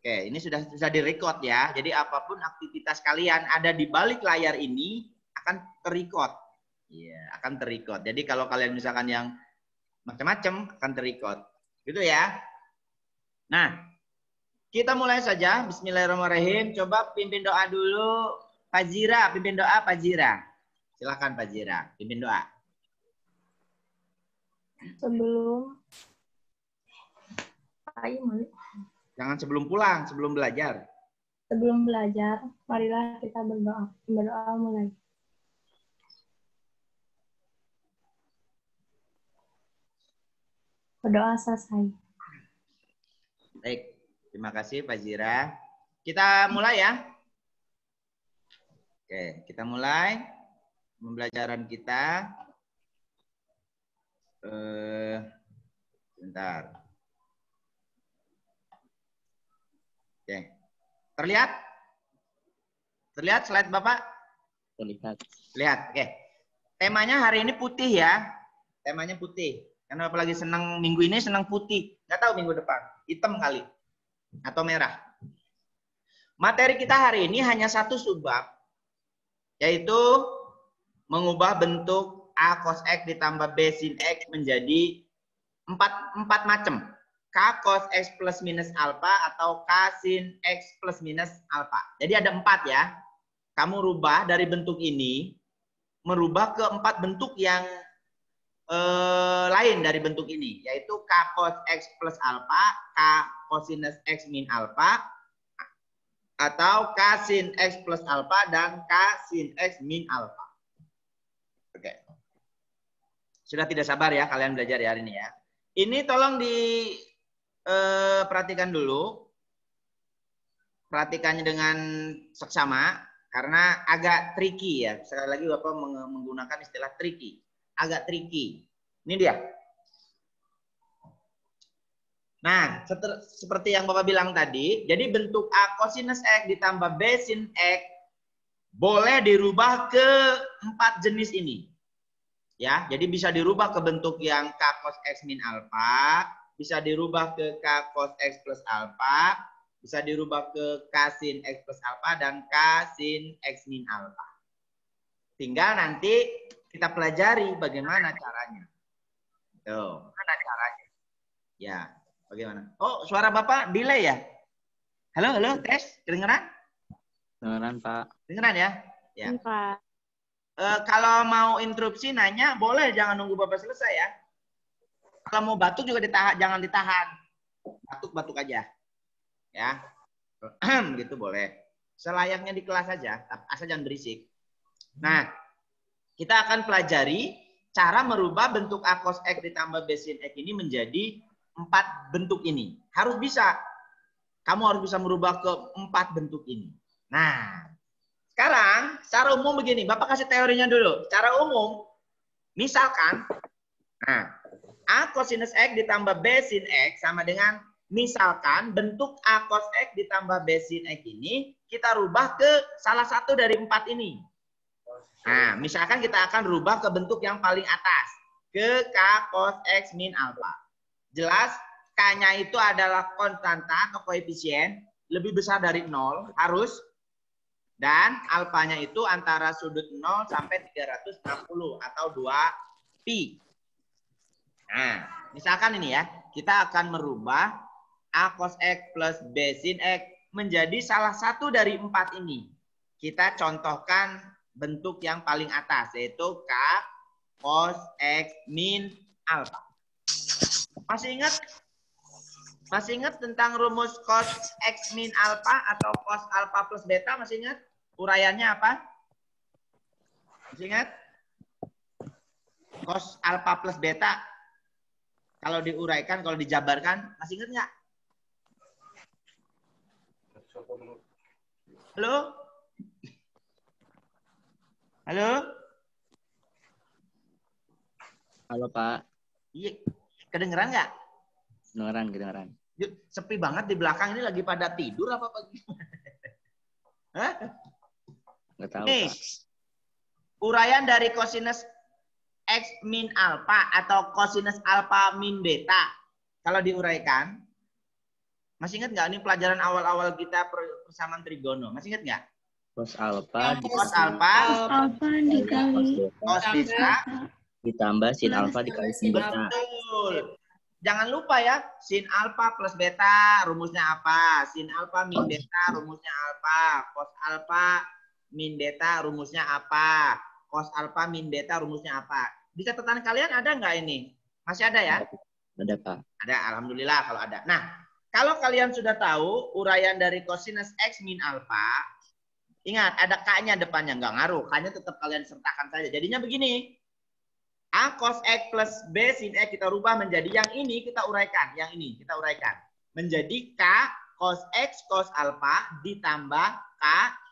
Oke, ini sudah direcord ya. Jadi apapun aktivitas kalian ada di balik layar ini akan terrecord. Iya, akan terrecord. Jadi kalau kalian misalkan yang macam-macam akan terrecord. Gitu ya. Nah, kita mulai saja. Bismillahirrahmanirrahim. Coba pimpin doa dulu. Pak Zira, pimpin doa Pak Zira. Silakan Pak Zira, pimpin doa. Jangan sebelum pulang, sebelum belajar. Sebelum belajar, marilah kita berdoa. Berdoa mulai. Berdoa selesai. Baik, terima kasih Pak Zira. Kita mulai ya. Oke, kita mulai pembelajaran kita. Sebentar. Oke. Terlihat? Terlihat slide Bapak? Terlihat. Lihat. Oke. Temanya hari ini putih ya. Temanya putih. Karena apalagi senang minggu ini senang putih. Nggak tahu minggu depan. Hitam kali. Atau merah. Materi kita hari ini hanya satu subbab. Yaitu mengubah bentuk A cos X ditambah B sin X menjadi empat macam. K cos X plus minus alpha atau K sin X plus minus alpha. Jadi ada 4 ya. Kamu rubah dari bentuk ini. Merubah ke 4 bentuk yang lain dari bentuk ini, yaitu K cos X plus alpha, K cosinus X min alpha, atau K sin X plus alpha dan K sin X min alpha. Oke. Sudah tidak sabar ya kalian belajar ya hari ini ya. Ini tolong diperhatikan dulu. Perhatikannya dengan seksama karena agak tricky ya. Sekali lagi Bapak menggunakan istilah tricky. Agak tricky. Ini dia. Nah, seperti yang Bapak bilang tadi, jadi bentuk A cosinus X ditambah B sin X boleh dirubah ke 4 jenis ini. Ya, jadi bisa dirubah ke bentuk yang K cos X min alpha, bisa dirubah ke K cos X plus alpha, bisa dirubah ke K sin X plus alpha dan K sin X min alpha. Tinggal nanti kita pelajari bagaimana caranya. Tuh, mana caranya? Ya, bagaimana? Oh, suara Bapak delay ya? Halo, halo, tes, kedengeran? Kedengeran, Pak. Kedengeran ya? Ya. Pak. Kalau mau interupsi nanya, boleh, jangan nunggu Bapak selesai ya. Kalau mau batuk juga jangan ditahan. Batuk-batuk aja. Ya. Gitu boleh. Selayaknya di kelas aja, asal jangan berisik. Nah, kita akan pelajari cara merubah bentuk A cos X ditambah B sin X ini menjadi 4 bentuk ini. Harus bisa. Kamu harus bisa merubah ke 4 bentuk ini. Nah, sekarang secara umum begini. Bapak kasih teorinya dulu. Secara umum, misalkan, nah, A cosinus X ditambah B sin X sama dengan misalkan bentuk A cos X ditambah B sin X ini kita rubah ke salah satu dari 4 ini. Nah, misalkan kita akan rubah ke bentuk yang paling atas. Ke K cos X min alpha. Jelas, K-nya itu adalah konstanta atau koefisien. Lebih besar dari 0, harus. Dan alfanya itu antara sudut 0 sampai 360 atau 2 pi. Nah, misalkan ini ya. Kita akan merubah A cos X plus B sin X menjadi salah satu dari 4 ini. Kita contohkan bentuk yang paling atas, yaitu K cos X min alpha. Masih ingat? Masih ingat tentang rumus cos X min alpha atau cos alpha plus beta? Masih ingat? Uraiannya apa? Masih ingat? Cos alpha plus beta. Kalau diuraikan, kalau dijabarkan, masih ingat nggak? Halo? Halo? Halo, Pak. Iya, kedengeran nggak? Kedengeran. Sepi banget di belakang ini lagi pada tidur apa pagi? Hah? Nggak tahu, Nih, Pak. uraian dari cosinus X min alpha atau cosinus alpha min beta. Kalau diuraikan, Masih ingat nggak? Ini pelajaran awal-awal kita persamaan trigono. Masih ingat nggak? Cos alfa Cos alfa Alfa dikali cos beta ditambah sin alfa dikali sin beta. betul. Jangan lupa ya, sin alfa plus beta rumusnya apa? Sin alfa min beta rumusnya apa? Cos alfa min beta rumusnya apa? Cos alfa min beta rumusnya apa? Di catatan kalian ada nggak ini? Masih ada ya? Ada, Pak. Ada, alhamdulillah kalau ada. Nah, kalau kalian sudah tahu uraian dari cosinus X min alfa, ingat ada K-nya depannya, nggak ngaruh. K-nya tetap kalian sertakan saja. Jadinya begini. A cos X plus B sin X kita rubah menjadi yang ini kita uraikan. Yang ini kita uraikan. Menjadi K cos X cos alfa ditambah K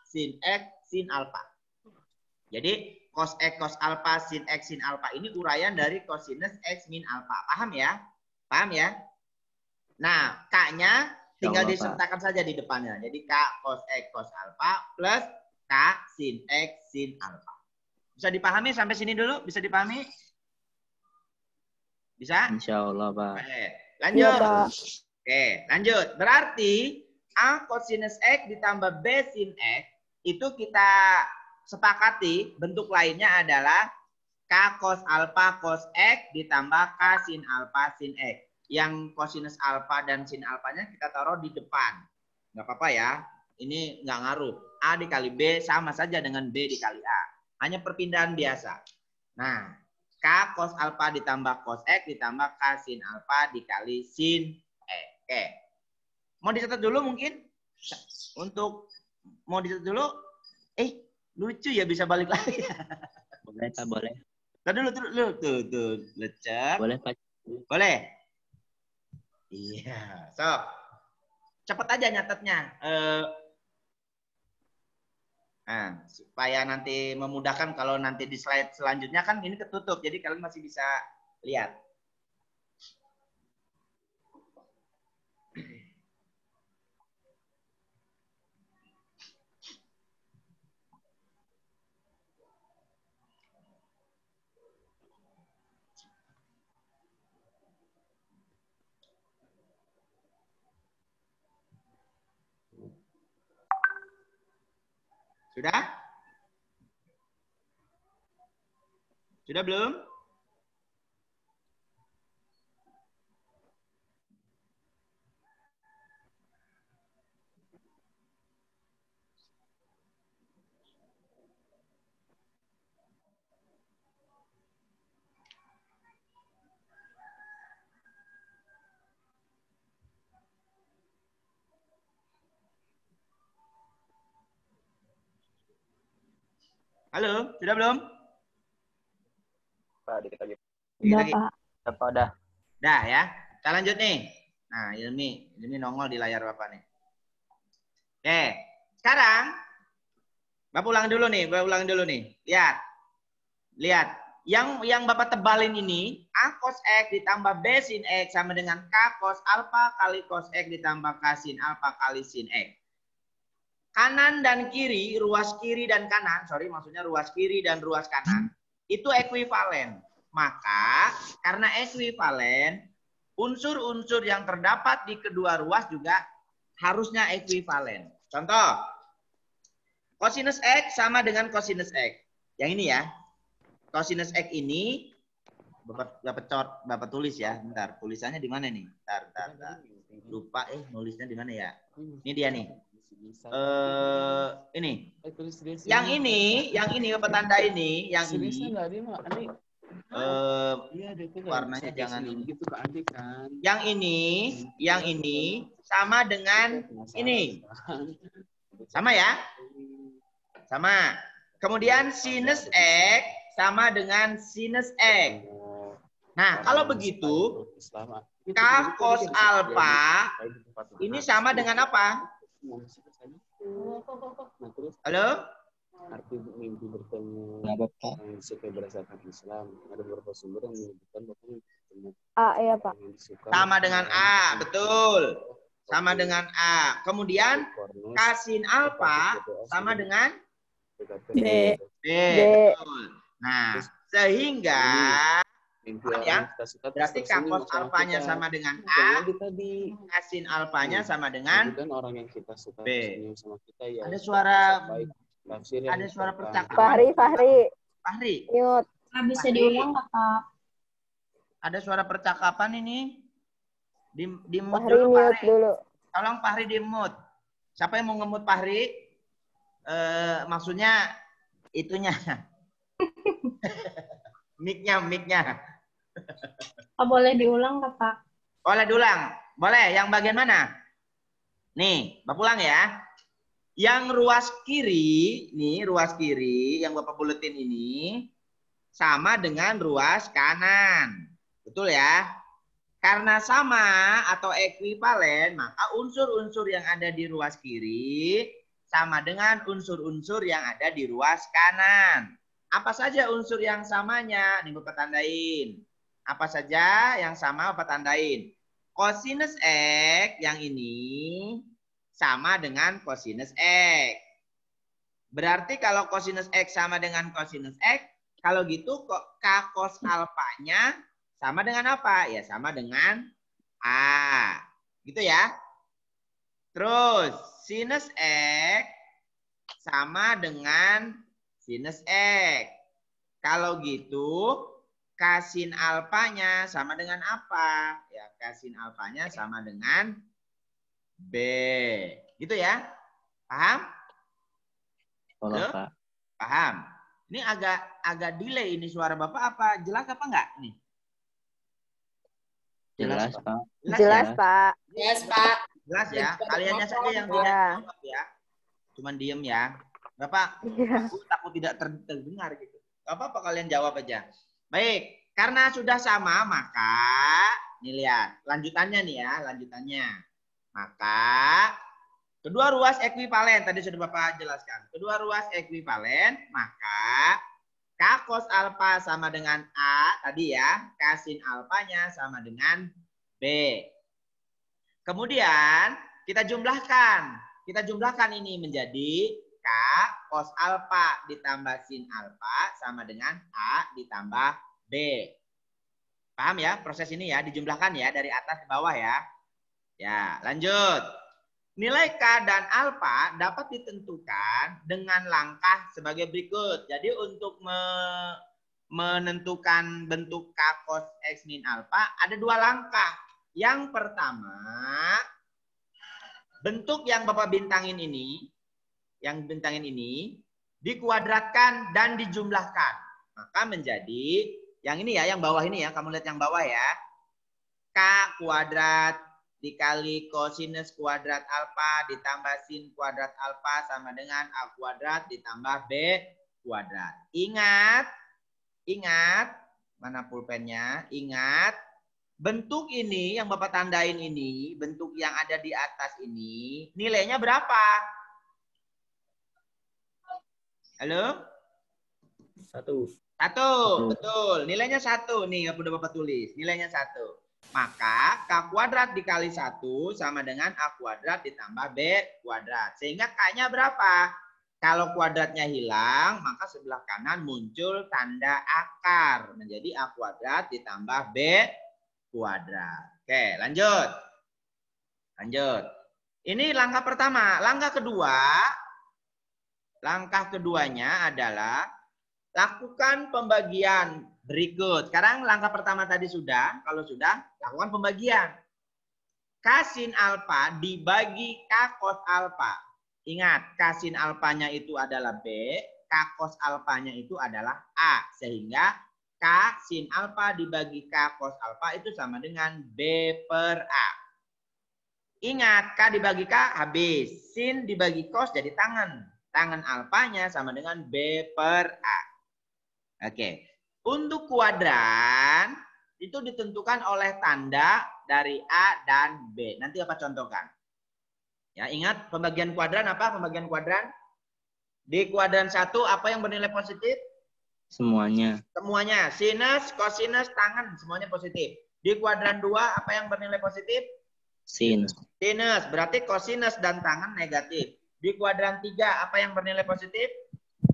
sin X sin alfa. Jadi cos X cos alfa sin X sin alfa ini uraian dari cosinus X min alfa. Paham ya? Paham ya? Nah, K-nya tinggal disertakan saja di depannya. Jadi K cos X cos alfa plus K sin X sin alfa. Bisa dipahami sampai sini dulu? Bisa dipahami? Bisa? Insya Allah, Pak. Oke, lanjut. Oke, lanjut. Berarti A cosinus X ditambah B sin X itu kita sepakati bentuk lainnya adalah K cos alfa cos X ditambah K sin alfa sin X. Yang cosinus alfa dan sin alfanya kita taruh di depan. Nggak apa-apa ya. Ini nggak ngaruh. A dikali B sama saja dengan B dikali A. Hanya perpindahan biasa. Nah, K cos alfa ditambah cos X ditambah K sin alfa dikali sin X. Oke. Mau dicatat dulu mungkin? Untuk mau dicatat dulu? Lucu ya bisa balik lagi. Boleh, Pak, boleh. Tuh, lecek. Boleh, Pak. Boleh? Iya. So, cepet aja nyatetnya. Nah, supaya nanti memudahkan kalau nanti di slide selanjutnya kan ini ketutup. Jadi kalian masih bisa lihat. Sudah? Sudah belum? Halo, sudah belum? Pak, dikit lagi. Udah, Pak. Pak, udah. Dah ya. Kita lanjut nih. Nah, Ilmi nongol di layar Bapak nih. Oke, sekarang Bapak ulang dulu nih. Lihat. Yang Bapak tebalin ini A cos X ditambah B sin X sama dengan K cos alfa kali cos X ditambah K sin alfa kali sin X. Kanan dan kiri, ruas kiri dan kanan, ruas kiri dan ruas kanan, itu ekuivalen. Maka, karena ekuivalen, unsur-unsur yang terdapat di kedua ruas juga harusnya ekuivalen. Contoh, cosinus X sama dengan cosinus X. Yang ini ya, cosinus X ini, Bapak tulis ya, bentar, tulisannya di mana nih? Bentar. Lupa nulisnya di mana ya? Ini dia nih. Ini. Yang ini Bapak tanda ini, yang ini. Warnanya jangan gitu ke adik kan. Yang ini sama dengan ini. Sama ya? Sama. Kemudian sinus X sama dengan sinus X. Nah, kalau begitu, K cos alfa ini sama dengan apa? Halo? Arti mimpi bertemu suka berdasarkan Islam. Ada beberapa sumber yang menyebutkan bahwa A ya, Pak. Sama dengan A, betul. Sama dengan A. Kemudian K sin alfa sama dengan B. B. Betul. Nah, sehingga Mimpi Paham orang ya? yang kita suka Berarti terus tersenyum kakos sama alfanya kita. sama dengan Jangan A, tadi. kasin alfanya sama dengan Kan orang yang kita suka B. tersenyum sama kita ya. Ada suara Baik tafsir yang ada suara pertama. percakapan. Fahri, Mute. Bisa Fahri. diulang nggak, Kak? Ada suara percakapan ini. Di mute Fahri dulu, mute Fahri. dulu. Tolong Fahri di mute. Siapa yang mau nge-mute Fahri? Maksudnya itunya. Mic-nya. Oh, boleh diulang nggak, Kak? Boleh diulang. Boleh. Yang bagian mana? Nih, Bapak ulang ya. Yang ruas kiri, nih ruas kiri yang Bapak buletin ini sama dengan ruas kanan. Betul ya? Karena sama atau ekuivalen, maka unsur-unsur yang ada di ruas kiri sama dengan unsur-unsur yang ada di ruas kanan. Apa saja unsur yang samanya? Nih Bapak tandain. Apa saja yang sama Bapak tandain. Kosinus X yang ini sama dengan kosinus X. Berarti kalau kosinus X sama dengan kosinus X, kalau gitu kok K cos alfanya sama dengan apa? Ya sama dengan A. Gitu ya. Terus sinus X sama dengan sinus X. Kalau gitu kasin alfanya sama dengan apa? Ya kasin alfanya sama dengan B. Gitu ya. Paham? Halo, Halo? Pak. Paham. Ini agak delay ini suara Bapak apa? Jelas apa enggak nih? Jelas, Pak. Jelas, Pak. Yes, Pak. Jelas ya. Kaliannya saja yang tidak jawab ya. Cuman diem ya. Bapak takut tidak terdengar gitu. Gak apa-apa kalian jawab aja. Baik. Karena sudah sama maka nih lihat lanjutannya nih ya. Lanjutannya. Maka kedua ruas ekuivalen tadi sudah Bapak jelaskan. Kedua ruas ekuivalen maka K cos alfa sama dengan A tadi ya. K sin alfanya sama dengan B. Kemudian kita jumlahkan. Kita jumlahkan ini menjadi K cos alfa ditambah sin alfa sama dengan A ditambah B. Paham ya proses ini ya? Dijumlahkan ya dari atas ke bawah ya. Ya, lanjut. Nilai K dan alfa dapat ditentukan dengan langkah sebagai berikut. Jadi untuk menentukan bentuk K cos X min alfa ada dua langkah. Yang pertama, bentuk yang Bapak bintangin ini, dikuadratkan dan dijumlahkan. Maka menjadi, yang ini ya, yang bawah ini ya, kamu lihat yang bawah ya. K kuadrat dikali kosinus kuadrat alfa ditambah sin kuadrat alfa sama dengan A kuadrat ditambah B kuadrat. Ingat, mana pulpennya? Ingat, bentuk ini yang Bapak tandain ini, bentuk yang ada di atas ini, nilainya berapa? Halo? 1. Betul. Nilainya 1 nih, udah Bapak tulis. Nilainya 1. Maka K kuadrat dikali 1 sama dengan A kuadrat ditambah B kuadrat. Sehingga K-nya berapa? Kalau kuadratnya hilang, maka sebelah kanan muncul tanda akar. Menjadi A kuadrat ditambah B kuadrat. Oke, lanjut. Ini langkah pertama. Langkah keduanya adalah lakukan pembagian berikut. Sekarang langkah pertama tadi sudah. Kalau sudah, lakukan pembagian. K sin alfa dibagi K cos alfa. Ingat, K sin alfanya itu adalah B. K cos alfanya itu adalah A. Sehingga K sin alfa dibagi K cos alfa itu sama dengan B per A. Ingat, K dibagi K habis. Sin dibagi cos jadi tangan. Tangan alfanya sama dengan B per A. Oke. Untuk kuadran, itu ditentukan oleh tanda dari A dan B. Nanti apa contohkan. Ya, ingat pembagian kuadran apa? Pembagian kuadran. Di kuadran 1 apa yang bernilai positif? Semuanya. Semuanya. Sinus, kosinus, tangan semuanya positif. Di kuadran 2 apa yang bernilai positif? Sin. Sinus. Berarti kosinus dan tangan negatif. Di kuadran 3 apa yang bernilai positif?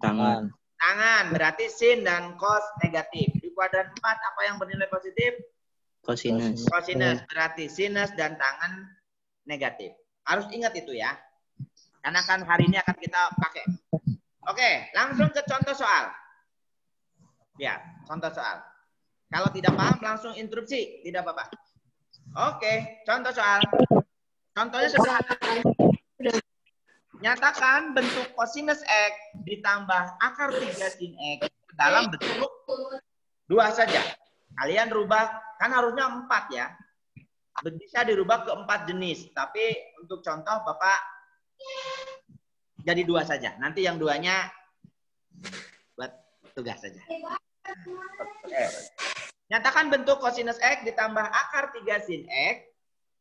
Tangan. Tangan. Berarti sin dan cos negatif. Di Di kuadran 4 apa yang bernilai positif? Kosinus. Kosinus. Berarti sinus dan tangan negatif. Harus ingat itu ya. Karena kan hari ini akan kita pakai. Oke, langsung ke contoh soal. Ya, contoh soal. Kalau tidak paham langsung interupsi, tidak apa-apa. Oke, contoh soal. Contohnya sederhana. Nyatakan bentuk kosinus X ditambah akar 3 sin X dalam bentuk 2 saja. Kalian rubah, kan harusnya 4 ya. Bisa dirubah ke 4 jenis. Tapi untuk contoh Bapak jadi 2 saja. Nanti yang 2-nya buat tugas saja. Oke. Nyatakan bentuk kosinus X ditambah akar 3 sin X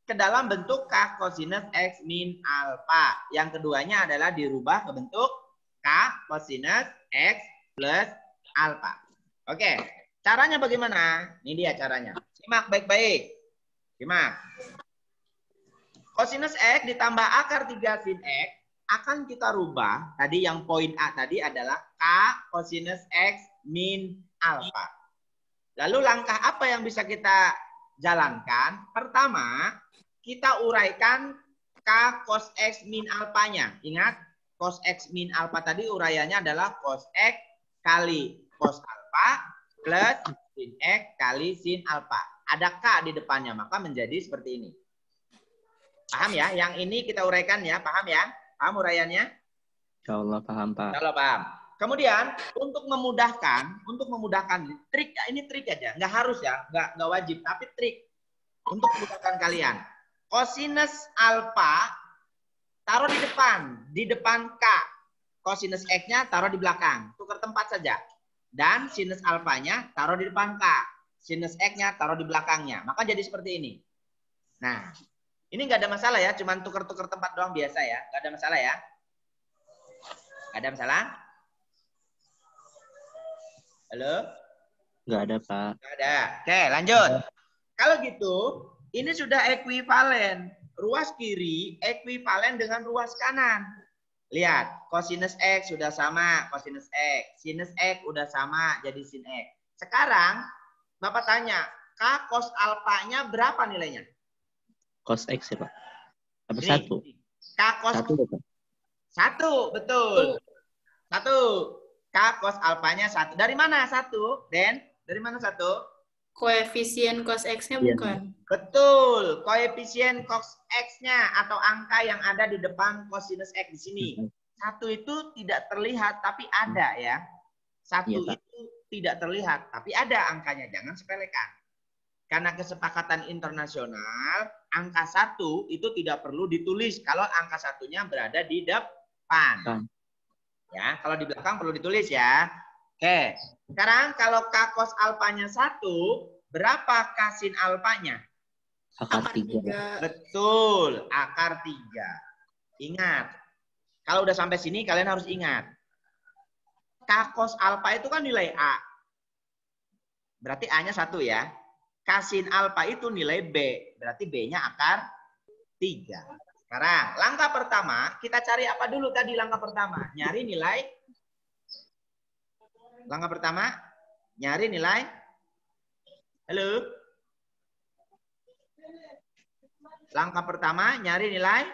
ke dalam bentuk K kosinus X min alfa. Yang keduanya adalah dirubah ke bentuk K kosinus X plus alfa. Oke, caranya bagaimana? Ini dia caranya. Simak baik-baik. Simak. Kosinus X ditambah akar 3 sin X akan kita rubah. Tadi yang poin A tadi adalah K kosinus X min alfa. Lalu langkah apa yang bisa kita jalankan? Pertama, kita uraikan K cos X min alfanya. Ingat, cos X min alfa tadi uraiannya adalah cos X kali cos alfa plus sin X kali sin alfa. Ada K di depannya, maka menjadi seperti ini. Paham ya? Yang ini kita uraikan ya, paham ya? Paham uraiannya? Insya Allah paham, Pak. Insya Allah paham. Kemudian untuk memudahkan trik, ini trik aja, nggak harus ya, nggak wajib, tapi trik untuk memudahkan kalian. Kosinus alfa taruh di depan K. Kosinus X-nya taruh di belakang, tukar tempat saja. Dan sinus alfanya taruh di depan K. Sinus X-nya taruh di belakangnya, maka jadi seperti ini. Nah, ini nggak ada masalah ya, cuman tukar-tukar tempat doang biasa ya, nggak ada masalah ya. Nggak ada masalah? Halo? Nggak ada, Pak. Nggak ada. Oke, lanjut. Kalau gitu, ini sudah ekuivalen. Ruas kiri ekuivalen dengan ruas kanan. Lihat, kosinus X sudah sama kosinus X. Sinus X udah sama jadi sin X. Sekarang, Bapak tanya, K cos alfanya berapa nilainya? Cos X ya, Pak. Apa Ini, 1? K cos 1, Pak. 1, betul. 1. K cos alfanya 1. Dari mana 1, Den? Dari mana 1? Koefisien cos X-nya Iya. bukan? Betul. Koefisien cos X-nya atau angka yang ada di depan kosinus X di sini. 1 itu tidak terlihat, tapi ada ya. 1 Iya, Pak. itu tidak terlihat, tapi ada angkanya. Jangan sepelekan. Karena kesepakatan internasional, angka 1 itu tidak perlu ditulis kalau angka 1-nya berada di depan. Ya, kalau di belakang perlu ditulis ya. Oke, sekarang kalau K cos alfanya 1, berapa K sin alfanya? Akar 3. Betul, akar 3. Ingat, kalau udah sampai sini kalian harus ingat. K cos alfa itu kan nilai A. Berarti A-nya 1 ya. K sin alfa itu nilai B. Berarti B-nya akar 3. Sekarang, langkah pertama, kita cari apa dulu tadi langkah pertama? Nyari nilai. Langkah pertama, nyari nilai. Halo? Langkah pertama, nyari nilai.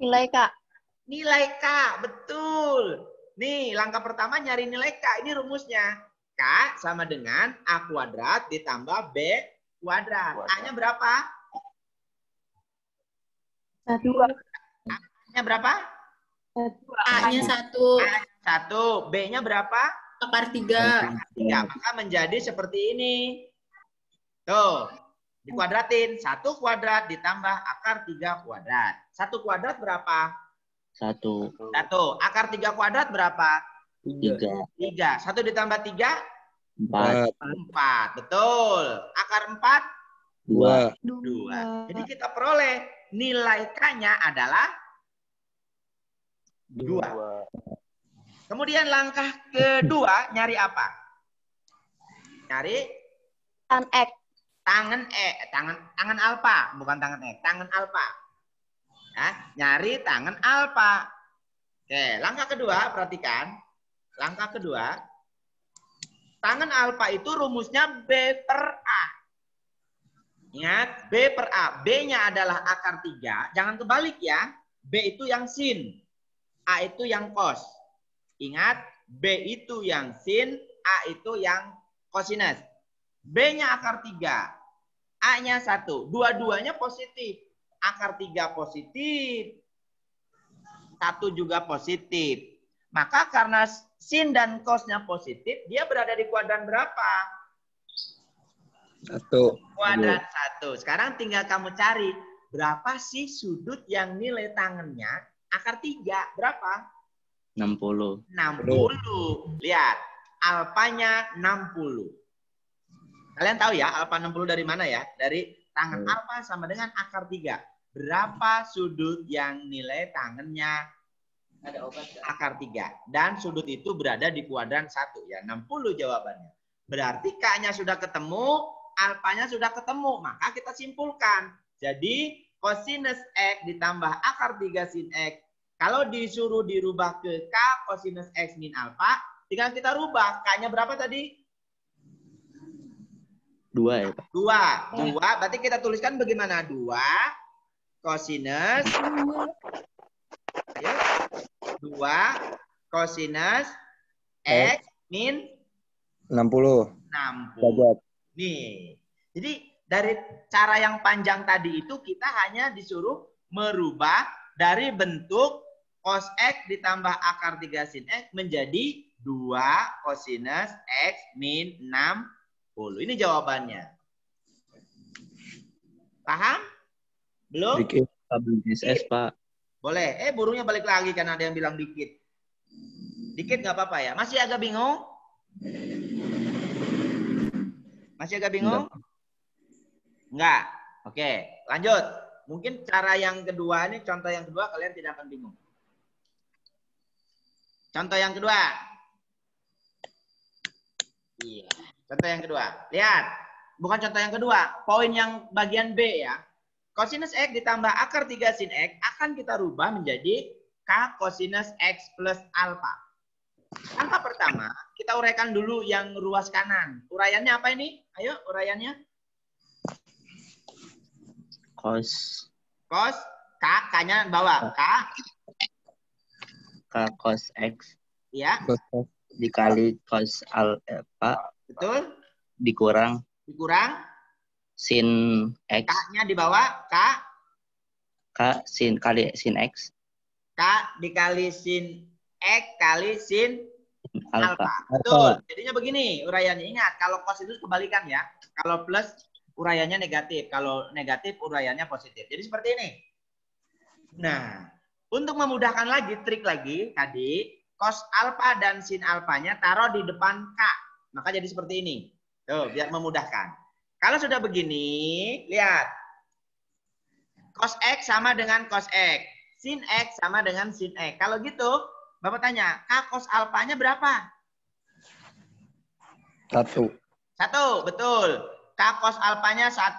Nilai Kak. Nilai K, betul. Nih, langkah pertama nyari nilai K. Ini rumusnya. K sama dengan A kuadrat ditambah B kuadrat. A-nya berapa? 1. A-nya berapa? A-nya 1, A-nya 1. B-nya berapa? akar 3. 3. Maka menjadi seperti ini. Tuh. Dikuadratin. 1 kuadrat ditambah akar 3 kuadrat. 1 kuadrat berapa? 1. 1. Akar 3 kuadrat berapa? 3. 3. 1 ditambah 3? 4. 4. Betul. Akar 4? 2. 2. Jadi kita peroleh nilai K-nya adalah 2. Kemudian langkah kedua nyari apa? Nyari Tan X. tangan alfa, bukan tangan X, tangan alfa. Ya, nyari tangan alfa. Oke, langkah kedua perhatikan. Langkah kedua, Tangen alfa itu rumusnya B per A. Ingat, B per A. B-nya adalah akar 3. Jangan kebalik ya. B itu yang sin. A itu yang cos. Ingat, B itu yang sin. A itu yang cosinus. B-nya akar 3. A-nya 1. Dua-duanya positif. Akar 3 positif. 1 juga positif. Maka karena sin dan cosnya positif, dia berada di kuadran berapa? 1. Kuadran 1. Sekarang tinggal kamu cari berapa sih sudut yang nilai tangannya akar 3? Berapa? 60. 60. Lihat, alfanya 60. Kalian tahu ya alfa 60 dari mana ya? Dari tangan alfa sama dengan akar 3. Berapa sudut yang nilai tangannya akar 3? Dan sudut itu berada di kuadran 1 ya. 60 jawabannya. Berarti K-nya sudah ketemu, alfanya sudah ketemu. Maka kita simpulkan. Jadi cosinus X ditambah akar 3 sin X. Kalau disuruh dirubah ke K cosinus X min alfa, tinggal kita rubah. K-nya berapa tadi? 2 ya, Pak? 2. 2. Berarti kita tuliskan bagaimana? 2 cosinus 2 cosinus X min 60. 60. Nih. Jadi dari cara yang panjang tadi itu kita hanya disuruh merubah dari bentuk cos X ditambah akar 3 sin X menjadi 2 cosinus X min 60. Ini jawabannya. Paham? Belum? Dikit SS, Pak. Boleh. Burungnya balik lagi karena ada yang bilang dikit. Dikit nggak apa-apa ya. Masih agak bingung? Masih agak bingung? Enggak. Oke, lanjut. Mungkin cara yang kedua ini, contoh yang kedua kalian tidak akan bingung. Contoh yang kedua. Iya. Contoh yang kedua. Lihat. Bukan contoh yang kedua. Poin yang bagian B ya. Cosinus X ditambah akar 3 sin X akan kita rubah menjadi K cosinus X plus alfa. Langkah pertama, kita uraikan dulu yang ruas kanan. Uraiannya apa ini? Ayo, uraiannya. Cos. Cos, K-nya bawah. K cos X. Ya. Dikali cos alfa. Betul. Dikurang sin X. K-nya di bawah. K kali sin X. K dikali sin X kali sin Alfa. Betul. Jadinya begini uraiannya. Ingat, kalau cos itu kebalikan ya. Kalau plus uraiannya negatif. Kalau negatif uraiannya positif. Jadi seperti ini. Nah, untuk memudahkan lagi, trik lagi tadi, cos alfa dan sin alfanya taruh di depan K. Maka jadi seperti ini. Tuh, biar memudahkan. Kalau sudah begini, lihat. Cos X sama dengan cos X. Sin X sama dengan sin X. Kalau gitu, Bapak tanya, K cos alfanya berapa? 1. 1, betul. K cos alfanya 1.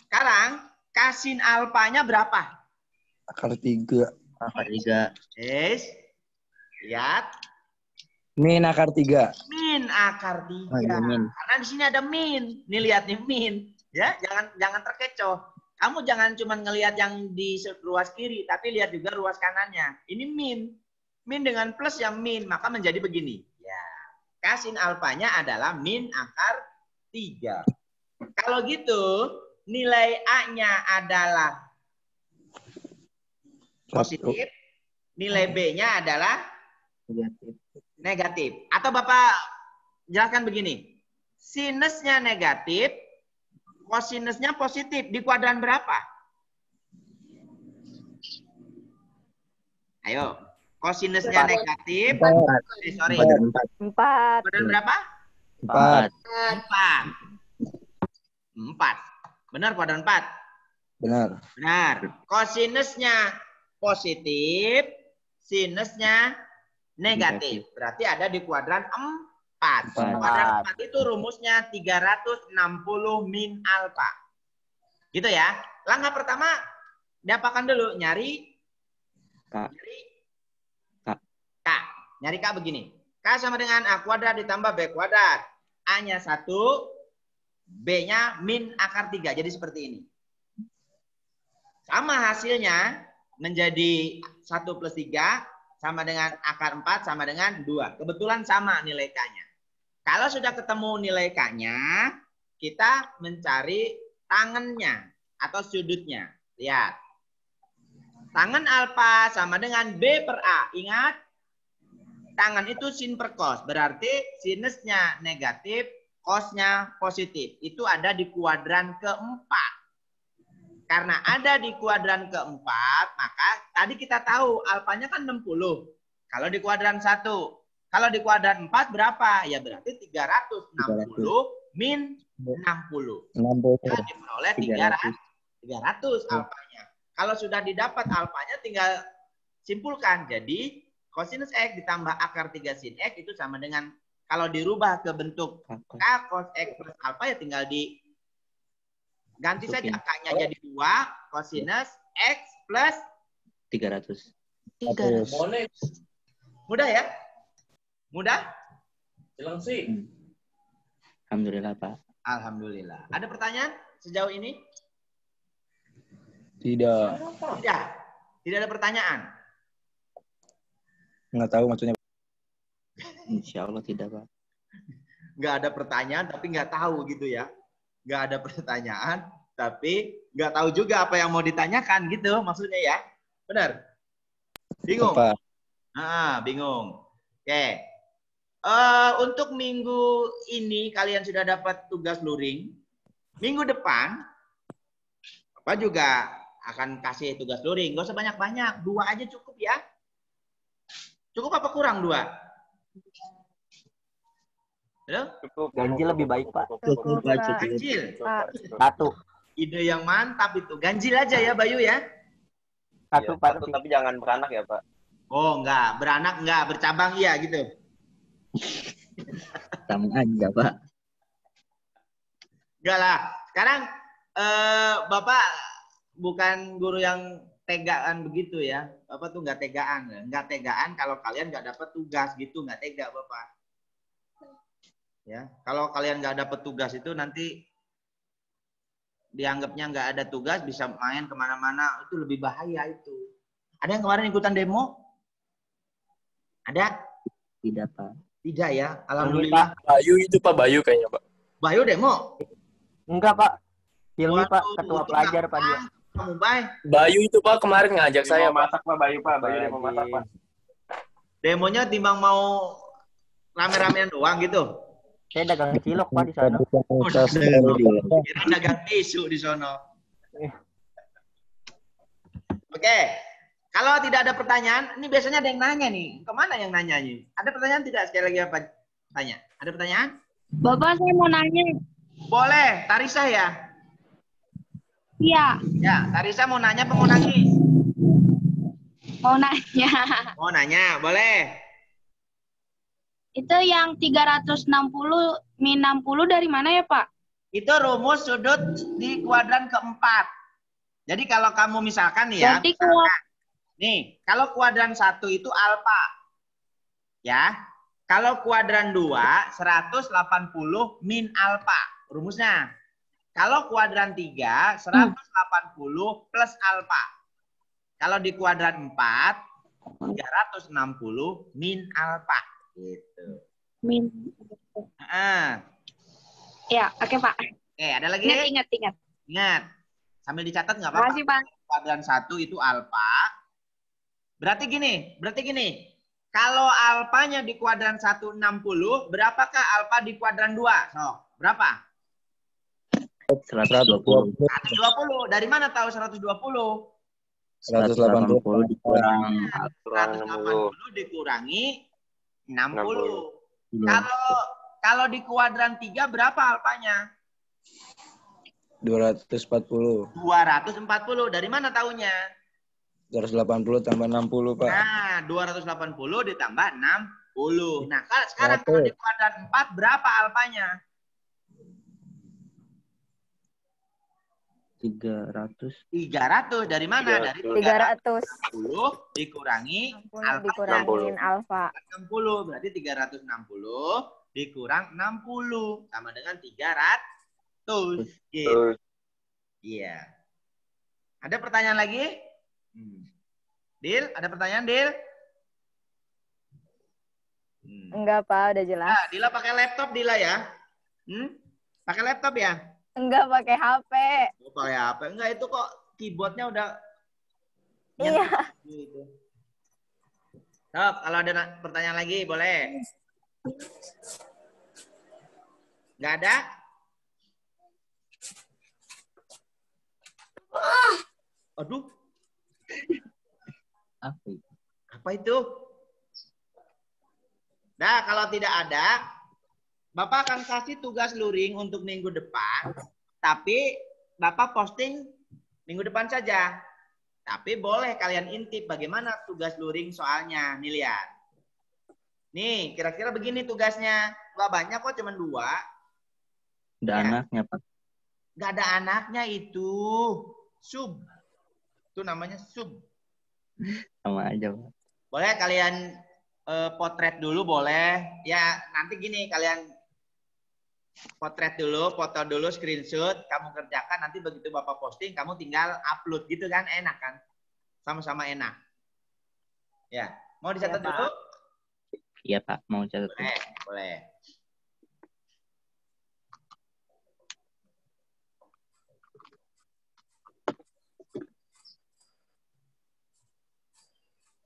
Sekarang, K sin alfanya berapa? Akar 3. Akar 3. Yes. Lihat. Min akar 3. Min akar 3. Oh, iya, min. Karena di sini ada min. Nih lihat nih min. Ya, jangan terkecoh. Kamu jangan cuma ngelihat yang di ruas kiri, tapi lihat juga ruas kanannya. Ini min. Min dengan plus yang min, maka menjadi begini. Ya. Sin alfanya adalah min akar 3. Kalau gitu, nilai A-nya adalah positif, nilai B-nya adalah negatif. Atau Bapak jelaskan begini. Sinusnya negatif, kosinusnya positif. Di kuadran berapa? Ayo. Kosinusnya negatif. Sorry. Kuadran 4. 4. Kuadran berapa? 4. 4. Benar kuadran 4? Benar. Benar. Kosinusnya positif, sinusnya negatif. Berarti ada di kuadran 4. Kuadran 4 itu rumusnya 360 min alfa. Gitu ya. Langkah pertama, diapakan dulu? Nyari K. K. Nyari K begini. K K sama dengan A kuadrat ditambah B kuadrat. A-nya 1, B-nya min akar 3. Jadi seperti ini. Sama hasilnya menjadi 1 plus 3 sama dengan akar 4 sama dengan 2. Kebetulan sama nilai K-nya. Kalau sudah ketemu nilai K-nya, kita mencari tangennya atau sudutnya. Lihat. Tangen alfa sama dengan B per A. Ingat, tangen itu sin per cos. Berarti sinusnya negatif, cosnya positif. Itu ada di kuadran keempat. Karena ada di kuadran keempat, maka tadi kita tahu alfanya kan 60. Kalau di kuadran 1. Kalau di kuadran 4 berapa? Ya berarti 360 min 60. 60. Ya, diperoleh 300 alfanya. Kalau sudah didapat alfanya tinggal simpulkan. Jadi cosinus X ditambah akar 3 sin X itu sama dengan, kalau dirubah ke bentuk K cos X plus alfa ya tinggal ganti saja. K-nya jadi 2 cosinus X plus 300. 300. Mudah ya? Mudah? Jelang sih. Alhamdulillah, Pak. Alhamdulillah. Ada pertanyaan sejauh ini? Tidak. Tidak. Tidak ada pertanyaan. Nggak tahu maksudnya. Insya Allah tidak, Pak. Nggak ada pertanyaan tapi nggak tahu gitu ya. Nggak ada pertanyaan tapi nggak tahu juga apa yang mau ditanyakan gitu maksudnya ya. Benar? Bingung? Apa? Bingung. Oke. Untuk minggu ini kalian sudah dapat tugas luring. Minggu depan Bapak juga akan kasih tugas luring. Nggak usah banyak-banyak. 2 aja cukup ya. Cukup apa kurang 2? Halo? Cukup. Ganjil lebih baik, Pak. Cukup, Pak. Cukup. Ganjil. 1. Ide yang mantap itu. Ganjil aja ya Bayu ya. 1, Pak. Tapi jangan beranak ya, Pak. Oh enggak. Beranak enggak. Bercabang iya gitu. Sama aja, Pak. Enggak lah. Sekarang Bapak bukan guru yang tegaan begitu ya. Bapak tuh nggak tegaan. Nggak tegaan kalau kalian nggak dapat tugas gitu. Nggak tega Bapak. Ya, kalau kalian nggak dapat tugas itu nanti dianggapnya nggak ada tugas, bisa main kemana-mana. Itu lebih bahaya itu. Ada yang kemarin ikutan demo? Ada? Tidak, Pak. Tidak ya. Alhamdulillah. Bayu itu Pak, Bayu kayaknya Pak. Bayu demo? Enggak, Pak. Hilmi, Pak. Waduh, Ketua itu pelajar, nggak Pak, dia. Kamu Bay. Bayu itu Pak kemarin ngajak saya Mau Pak. masak Pak, Bayu Pak. Bayu dia mau masak Pak. Demonya timbang mau rame-ramean doang gitu. Saya dagang cilok, Pak, di sana. Kira dagang tisu di sono. Oke. Kalau tidak ada pertanyaan, ini biasanya ada yang nanya nih. Kemana yang nanya nih? Ada pertanyaan tidak? Sekali lagi apa? Tanya. Ada pertanyaan? Bapak, saya mau nanya. Boleh. Tarisa ya? Iya, Ya, Tarisa mau nanya apa mau nangis? mau nanya. Mau nanya, boleh. Itu yang 360 min 60 dari mana ya, Pak? Itu rumus sudut di kuadran keempat. Jadi kalau kamu misalkan nih ya. Berarti Nih, kalau kuadran 1 itu alfa. Ya. Kalau kuadran 2, 180 min alfa. Rumusnya. Kalau kuadran 3, 180 plus alfa. Kalau di kuadran 4, 360 min alfa. Gitu. min. Ya, oke, Pak. Oke, ada lagi? Ingat. Ingat. Sambil dicatat nggak apa-apa. Makasih, Pak. Kuadran 1 itu alfa. Berarti gini. Kalau alfanya di kuadran 160, berapakah alfa di kuadran 2? So, berapa? 120. 120. Dari mana tahu 120? 180 dikurang 180 dikurangi 60. 60. Kalau di kuadran 3 berapa alfanya? 240. 240. Dari mana taunya? 280 tambah 60, Pak. Nah, 280 ditambah 60. Nah, sekarang kalau di kuadran 4 berapa alfanya? 300. 300 dari mana? Dari 300 30 dikurangi 60 alfa dikurangin alfa. 60. Berarti 360 dikurang 60 sama dengan 300. Gitu. Iya. Ada pertanyaan lagi? Dil, ada pertanyaan, Dil? Enggak, Pak, udah jelas. Nah, Dila pakai laptop, Dila ya? Pakai laptop ya? Enggak pakai HP. Oh, pakai HP. Enggak, itu kok keyboardnya udah... Iya. Gitu. Sok, kalau ada pertanyaan lagi, boleh. Nggak ada? Aduh. Apa itu? Apa itu? Nah, kalau tidak ada, Bapak akan kasih tugas luring untuk minggu depan, tapi Bapak posting minggu depan saja. Tapi boleh kalian intip bagaimana tugas luring soalnya. Nih lihat. Nih, kira-kira begini tugasnya. Nggak banyak kok, cuma 2. Ada anaknya, Pak. Nggak ada anaknya itu. Sub. Itu namanya sub. Sama aja, Pak. Boleh kalian potret dulu boleh. Ya, nanti gini kalian potret dulu, foto dulu, screenshot, kamu kerjakan, nanti begitu Bapak posting, kamu tinggal upload gitu kan, enak kan? Sama-sama enak. Ya, mau dicatat dulu? Iya, Pak, mau catat. Boleh, boleh.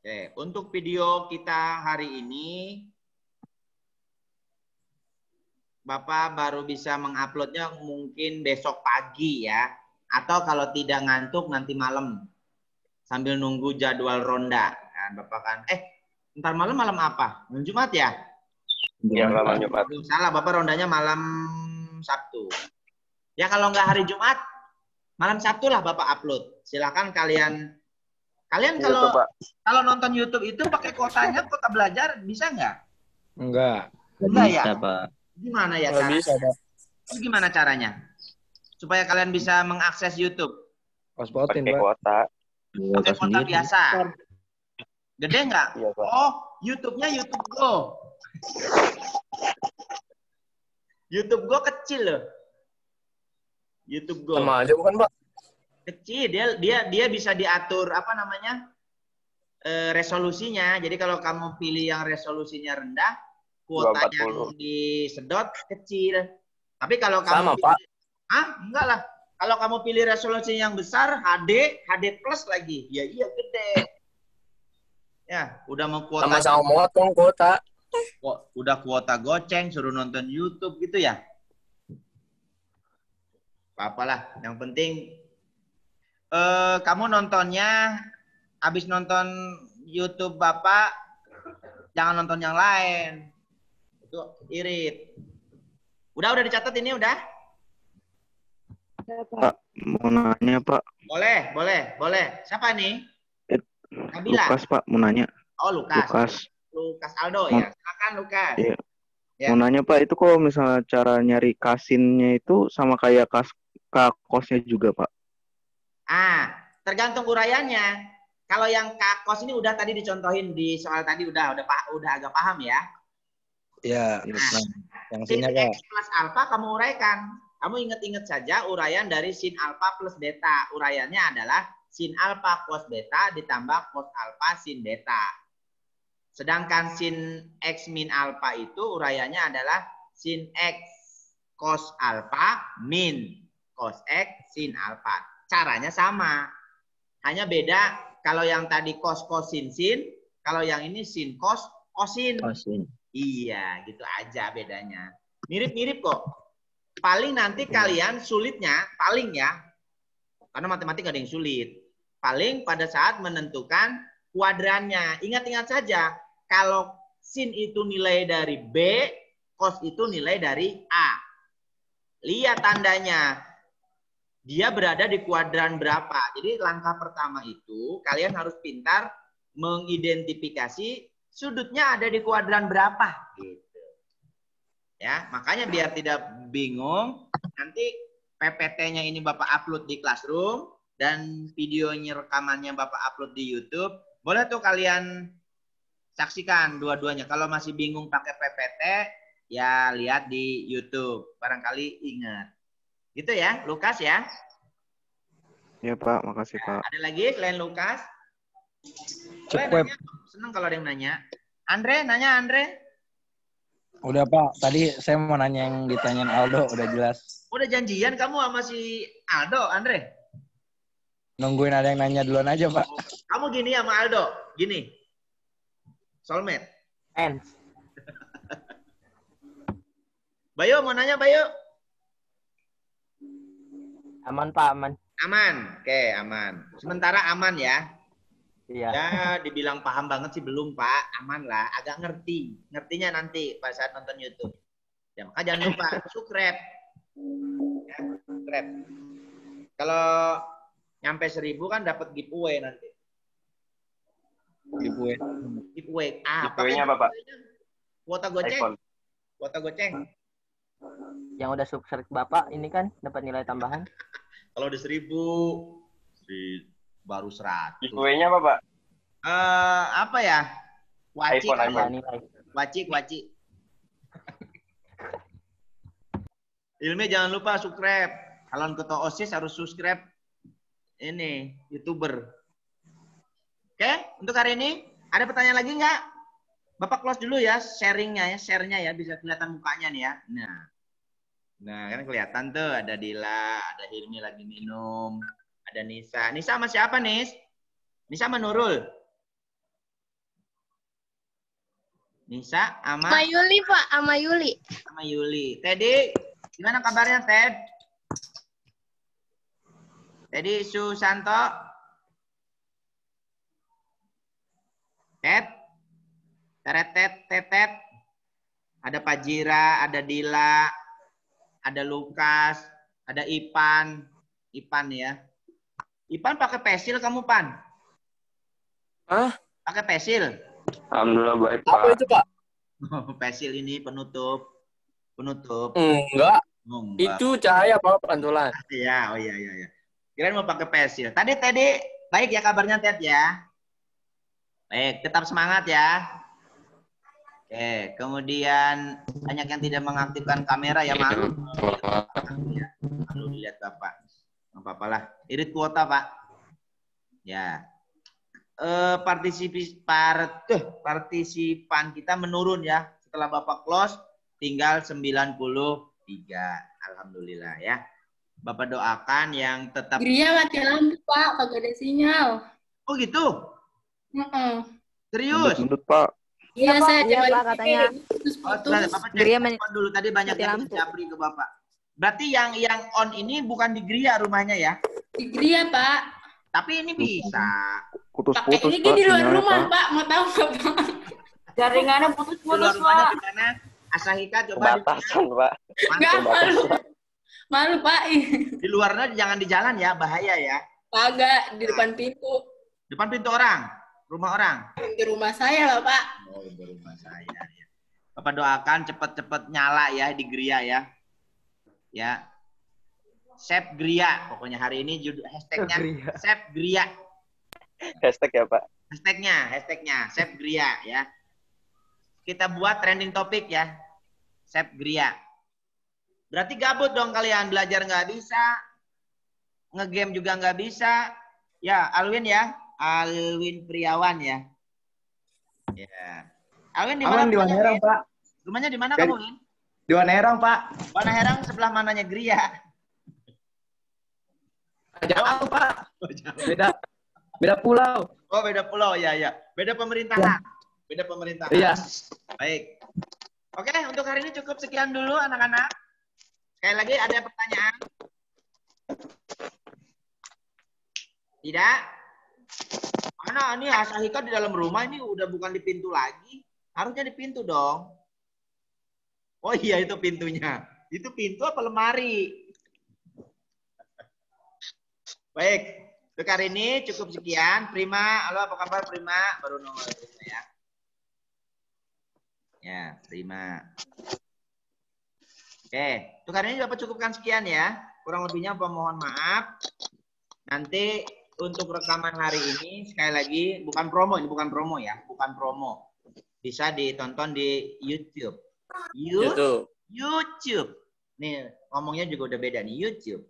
Oke, untuk video kita hari ini, Bapak baru bisa menguploadnya mungkin besok pagi ya. Atau kalau tidak ngantuk nanti malam. Sambil nunggu jadwal ronda. Nah, Bapak kan, ntar malam apa? Malam Jumat ya? Iya, malam Jumat. Salah, Bapak rondanya malam Sabtu. Ya kalau nggak hari Jumat, malam Sabtu lah Bapak upload. Silakan kalian kalau nonton YouTube itu pakai kuotanya, kuota belajar bisa nggak? Enggak. Enggak ya? Bisa, Pak. Gimana ya Nggak caranya? bisa, Pak. Itu gimana caranya? Supaya kalian bisa mengakses YouTube. Hotspot-in, Pakai Pak. kuota. Pakai kuota biasa. Gede nggak? Iya, Pak. Oh, YouTube-nya YouTube Go. YouTube Go kecil loh. YouTube Go. Sama aja bukan, Pak? Kecil, dia bisa diatur apa namanya? Resolusinya. Jadi kalau kamu pilih yang resolusinya rendah, kuota yang disedot kecil. Tapi kalau kamu Sama, Pak. Enggak lah. Kalau kamu pilih resolusi yang besar, HD plus lagi. Ya iya gede. Ya, udah mau kuota. Sama-sama motong kuota. Udah kuota goceng, suruh nonton YouTube gitu ya. Apalah, yang penting kamu nontonnya, habis nonton YouTube Bapak, jangan nonton yang lain. Itu irit. Udah dicatat ini udah? Pak, mau nanya, Pak. Boleh. Siapa nih? Nabila. Lukas, Pak, mau nanya. Oh, Lukas Aldo ya. Silakan Lukas. Iya. Ya. Mau nanya, Pak, itu kalau misalnya cara nyari kasinnya itu sama kayak kosnya juga, Pak? Tergantung uraiannya. Kalau yang kos ini udah tadi dicontohin di soal tadi udah agak paham ya. Ya, yang Sin sini, Pak. X plus alfa kamu uraikan. Kamu ingat-ingat saja uraian dari sin alfa plus beta. Uraiannya adalah sin alfa cos beta ditambah cos alfa sin beta. Sedangkan sin X min alfa itu uraiannya adalah sin X cos alfa min cos X sin alfa. Caranya sama. Hanya beda kalau yang tadi cos sin, kalau yang ini sin cos kosin. Iya, gitu aja bedanya. Mirip-mirip kok. Paling nanti kalian sulitnya, paling ya, karena matematik ada yang sulit. Paling pada saat menentukan kuadrannya. Ingat-ingat saja, kalau sin itu nilai dari B, cos itu nilai dari A. Lihat tandanya. Dia berada di kuadran berapa. Jadi langkah pertama itu kalian harus pintar mengidentifikasi sudutnya ada di kuadran berapa. Gitu. Ya, makanya biar tidak bingung, nanti PPT-nya ini Bapak upload di Classroom dan videonya rekamannya Bapak upload di YouTube. Boleh tuh kalian saksikan dua-duanya. Kalau masih bingung pakai PPT, ya lihat di YouTube. Barangkali ingat. Gitu ya, Lukas ya. Ya Pak, makasih Pak. Ada lagi selain Lukas? Boleh Cukup. nanya? Senang kalau ada yang nanya. Andre, nanya Andre. Udah Pak, tadi saya mau nanya yang ditanyain Aldo, udah jelas. Udah janjian kamu sama si Aldo, Andre? Nungguin ada yang nanya duluan aja Pak. Kamu gini sama Aldo, gini. Soulmate. Bayu mau nanya Bayu? Aman Pak, aman. Aman, oke aman. Sementara aman ya. Iya. Ya dibilang paham banget sih belum Pak, aman lah. Agak ngerti, ngertinya nanti pas saat nonton YouTube. Ya maka jangan lupa subscribe. Ya, subscribe. Kalau nyampe 1000 kan dapat giveaway nanti. Giveaway. Giveaway. Giveaway-nya apa, Pak? Kuota goceng. iPhone. Kuota goceng. Yang udah subscribe Bapak ini kan dapat nilai tambahan. Kalau udah 1000 baru 100. Giveaway-nya apa, Pak? Apa ya? Waci iPhone, kali ya? iPhone. Nilai. Waci. Ilmi jangan lupa subscribe. Kalau ketua OSIS harus subscribe ini YouTuber. Oke, untuk hari ini ada pertanyaan lagi nggak? Bapak close dulu ya sharingnya ya, share-nya ya, bisa kelihatan mukanya nih ya. Nah kan kelihatan tuh ada Dila, ada Hilmi lagi minum, ada Nisa. Nisa sama siapa Nis? Nisa sama Nurul. Nisa sama Yuli, Pak, sama Yuli. sama Yuli. Teddy, gimana kabarnya Ted? Teddy Susanto. Ted. Tetet. Ada Pajira, ada Dila, ada Lukas, ada Ipan. Ipan ya. Ipan pakai pensil kamu, Pan? Hah? Pakai pensil? Alhamdulillah baik, Pak. Apa itu, Pak? Pensil ini penutup. Penutup. Enggak. Oh, enggak. Itu cahaya, Pak, pantulan. Iya, oh iya. Kirain mau pakai pensil. Tadi baik ya kabarnya Ted ya. Baik, tetap semangat ya. Oke, kemudian banyak yang tidak mengaktifkan kamera ya, malu. Malu dilihat Bapak. Nggak apa-apa lah. Irit kuota, Pak. Ya. Partisipan kita menurun ya. Setelah Bapak close, tinggal 93. Alhamdulillah ya. Bapak doakan yang tetap... Gria mati lampu, Pak. Kagak ada sinyal. Oh gitu? Serius? Gendut Pak. Iya, saya Iya, coba Pak, katanya. Bapak Gria cek handphone dulu. Tadi banyak mati yang lampu. japri ke Bapak. Berarti yang on ini bukan di Gria rumahnya ya? Di Gria, Pak. Tapi ini bisa. Putus-putus Ini Pak. di luar sinyalnya, rumah, Pak. Pak. Mau tahu nggak, Pak? Jaringannya Di luar putus-putus, rumahnya Pak. di mana? Asahika coba Batasan, Pak. Nggak, malu. Malu, Pak. di luarnya jangan di jalan ya, bahaya ya. Kagak, di depan pintu. Depan pintu orang, rumah orang. Di rumah saya lah, Pak. Oh, di rumah saya ya. Bapak doakan cepet-cepet nyala ya di Gria ya. Ya. Save Gria. Pokoknya hari ini hashtagnya Save Gria. Hashtag ya, Pak. Hashtagnya Save Gria ya. Kita buat trending topik ya. Save Gria. Berarti gabut dong kalian, belajar nggak bisa, ngegame juga nggak bisa. Ya, Alwin ya, Alwin Priawan ya. Ya. Alwin di mana? Di Wanerang, Pak. Rumahnya di mana kamu, Win? Di Wanerang, Pak. Wanerang sebelah mananya Gria? Jauh, Pak. Beda pulau. Oh, beda pulau ya. Beda pemerintahan. Beda pemerintahan. Iya. Baik. Oke, untuk hari ini cukup sekian dulu anak-anak. Sekali lagi ada pertanyaan? Tidak? Mana ini Asahika di dalam rumah ini udah bukan di pintu lagi. Harusnya di pintu dong. Oh iya itu pintunya. Itu pintu apa lemari? Baik. Untuk hari ini cukup sekian. Prima, halo apa kabar Prima? Baru nongol ya. Ya, Prima. Oke, untuk hari ini dapat cukupkan sekian ya. Kurang lebihnya pemohon maaf. Nanti untuk rekaman hari ini sekali lagi bukan promo, ini bukan promo ya, bukan promo. Bisa ditonton di YouTube. YouTube. Nih ngomongnya juga udah beda nih, YouTube.